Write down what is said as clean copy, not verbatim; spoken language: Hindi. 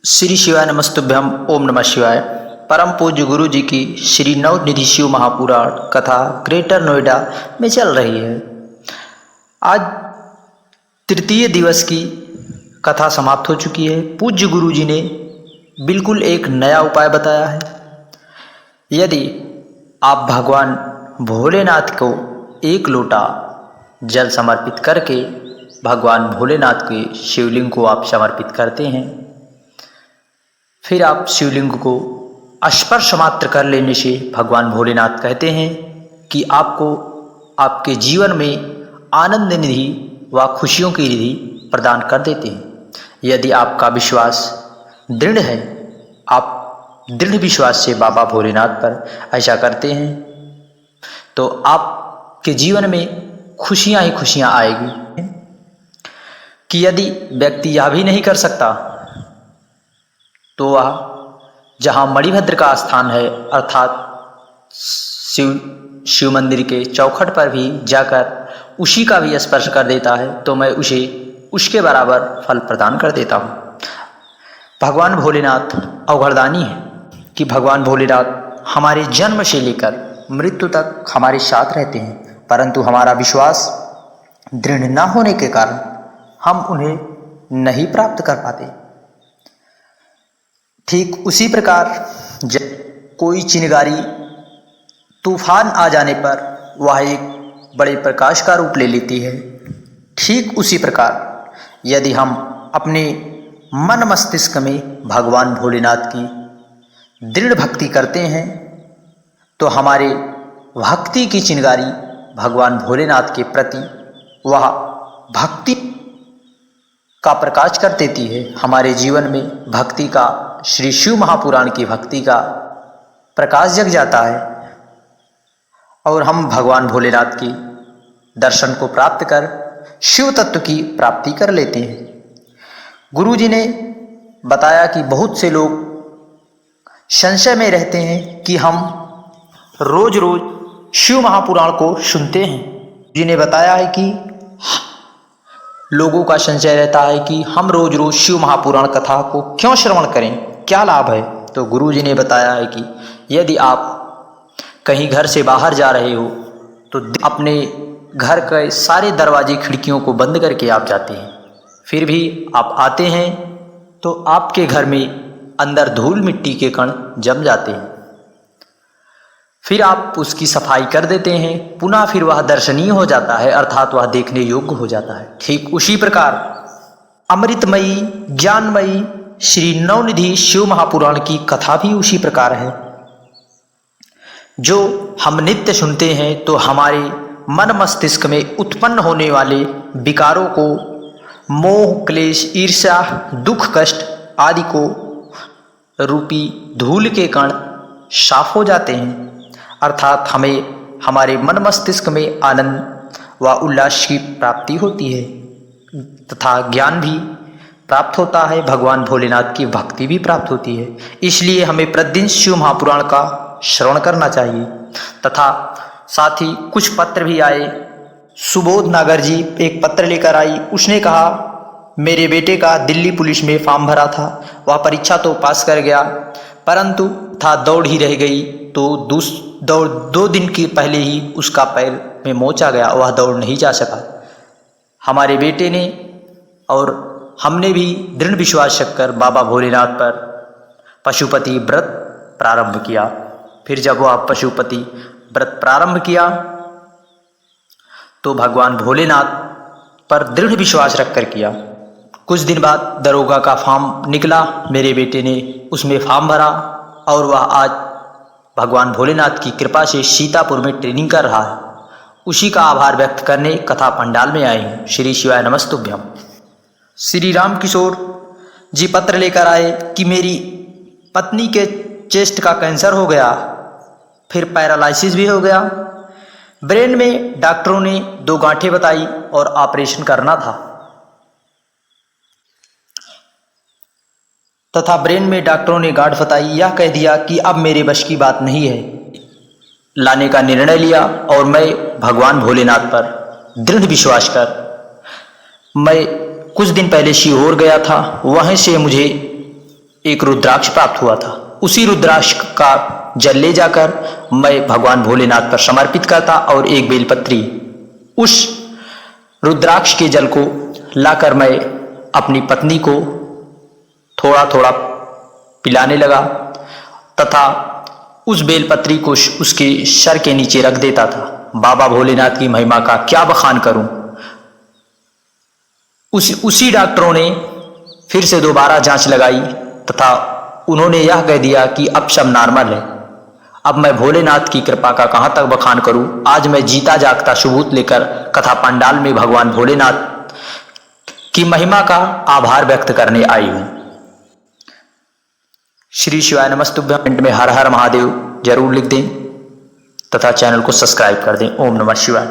श्री शिवाय नमस्तुभ्यम। ओम नमः शिवाय। परम पूज्य गुरु जी की श्री नवनिधि शिव महापुराण कथा ग्रेटर नोएडा में चल रही है। आज तृतीय दिवस की कथा समाप्त हो चुकी है। पूज्य गुरु जी ने बिल्कुल एक नया उपाय बताया है। यदि आप भगवान भोलेनाथ को एक लोटा जल समर्पित करके भगवान भोलेनाथ के शिवलिंग को आप समर्पित करते हैं, फिर आप शिवलिंग को स्पर्श मात्र कर लेने से भगवान भोलेनाथ कहते हैं कि आपको आपके जीवन में आनंद निधि व खुशियों की निधि प्रदान कर देते हैं। यदि आपका विश्वास दृढ़ है, आप दृढ़ विश्वास से बाबा भोलेनाथ पर ऐसा करते हैं, तो आपके जीवन में खुशियां ही खुशियां आएगी। कि यदि व्यक्ति यह भी नहीं कर सकता तो वह जहाँ मणिभद्र का स्थान है अर्थात शिव मंदिर के चौखट पर भी जाकर उसी का भी स्पर्श कर देता है, तो मैं उसे उसके बराबर फल प्रदान कर देता हूँ। भगवान भोलेनाथ अवघड़दानी है कि भगवान भोलेनाथ हमारे जन्म से लेकर मृत्यु तक हमारे साथ रहते हैं, परंतु हमारा विश्वास दृढ़ न होने के कारण हम उन्हें नहीं प्राप्त कर पाते। ठीक उसी प्रकार जब कोई चिंगारी तूफान आ जाने पर वह एक बड़े प्रकाश का रूप ले लेती है, ठीक उसी प्रकार यदि हम अपने मन मस्तिष्क में भगवान भोलेनाथ की दृढ़ भक्ति करते हैं, तो हमारे भक्ति की चिंगारी भगवान भोलेनाथ के प्रति वह भक्ति का प्रकाश कर देती है। हमारे जीवन में भक्ति का, श्री शिव महापुराण की भक्ति का प्रकाश जग जाता है और हम भगवान भोलेनाथ की दर्शन को प्राप्त कर शिव तत्व की प्राप्ति कर लेते हैं। गुरु जी ने बताया कि बहुत से लोग संशय में रहते हैं कि हम रोज रोज शिव महापुराण को सुनते हैं। जी ने बताया है कि लोगों का संशय रहता है कि हम रोज रोज शिव महापुराण कथा को क्यों श्रवण करें, क्या लाभ है। तो गुरु जी ने बताया है कि यदि आप कहीं घर से बाहर जा रहे हो तो अपने घर के सारे दरवाजे खिड़कियों को बंद करके आप जाते हैं, फिर भी आप आते हैं तो आपके घर में अंदर धूल मिट्टी के कण जम जाते हैं। फिर आप उसकी सफाई कर देते हैं, पुनः फिर वह दर्शनीय हो जाता है, अर्थात वह देखने योग्य हो जाता है। ठीक उसी प्रकार अमृतमयी ज्ञानमयी श्री नवनिधि शिव महापुराण की कथा भी उसी प्रकार है, जो हम नित्य सुनते हैं तो हमारे मन मस्तिष्क में उत्पन्न होने वाले विकारों को, मोह क्लेश ईर्ष्या दुख कष्ट आदि को रूपी धूल के कण साफ हो जाते हैं, अर्थात हमें हमारे मन मस्तिष्क में आनंद व उल्लास की प्राप्ति होती है तथा ज्ञान भी प्राप्त होता है, भगवान भोलेनाथ की भक्ति भी प्राप्त होती है। इसलिए हमें प्रतिदिन शिव महापुराण का श्रवण करना चाहिए। तथा साथ ही कुछ पत्र भी आए। सुबोध नागर जी एक पत्र लेकर आई। उसने कहा मेरे बेटे का दिल्ली पुलिस में फॉर्म भरा था, वह परीक्षा तो पास कर गया, परंतु दौड़ ही रह गई, तो दौड़ 2 दिन के पहले ही उसका पैर में मोच आ गया, वह दौड़ नहीं जा सका। हमारे बेटे ने और हमने भी दृढ़ विश्वास रखकर बाबा भोलेनाथ पर पशुपति व्रत प्रारंभ किया। फिर जब वह पशुपति व्रत प्रारंभ किया तो भगवान भोलेनाथ पर दृढ़ विश्वास रखकर किया। कुछ दिन बाद दरोगा का फॉर्म निकला, मेरे बेटे ने उसमें फॉर्म भरा और वह आज भगवान भोलेनाथ की कृपा से सीतापुर में ट्रेनिंग कर रहा है। उसी का आभार व्यक्त करने कथा पंडाल में आए हैं। श्री शिवाय नमस्तुभ्यम। श्री राम किशोर जी पत्र लेकर आए कि मेरी पत्नी के चेस्ट का कैंसर हो गया, फिर पैरालिसिस भी हो गया, ब्रेन में डॉक्टरों ने 2 गांठें बताई और ऑपरेशन करना था, तथा ब्रेन में डॉक्टरों ने गांठ बताई, यह कह दिया कि अब मेरे बस की बात नहीं है। लाने का निर्णय लिया और मैं भगवान भोलेनाथ पर दृढ़ विश्वास कर मैं कुछ दिन पहले सीहोर गया था। वहीं से मुझे एक रुद्राक्ष प्राप्त हुआ था। उसी रुद्राक्ष का जल ले जाकर मैं भगवान भोलेनाथ पर समर्पित करता और एक बेलपत्री उस रुद्राक्ष के जल को लाकर मैं अपनी पत्नी को थोड़ा थोड़ा पिलाने लगा तथा उस बेलपत्री को उसके सर के नीचे रख देता था। बाबा भोलेनाथ की महिमा का क्या बखान करूं। उसी डॉक्टरों ने फिर से दोबारा जांच लगाई तथा उन्होंने यह कह दिया कि अब सब नॉर्मल है। अब मैं भोलेनाथ की कृपा का कहां तक बखान करूं। आज मैं जीता जागता सबूत लेकर कथा पंडाल में भगवान भोलेनाथ की महिमा का आभार व्यक्त करने आई हूं। श्री शिवाय नमस्तुभ्यं। कमेंट में हर हर महादेव जरूर लिख दें तथा चैनल को सब्सक्राइब कर दें। ओम नमः शिवाय।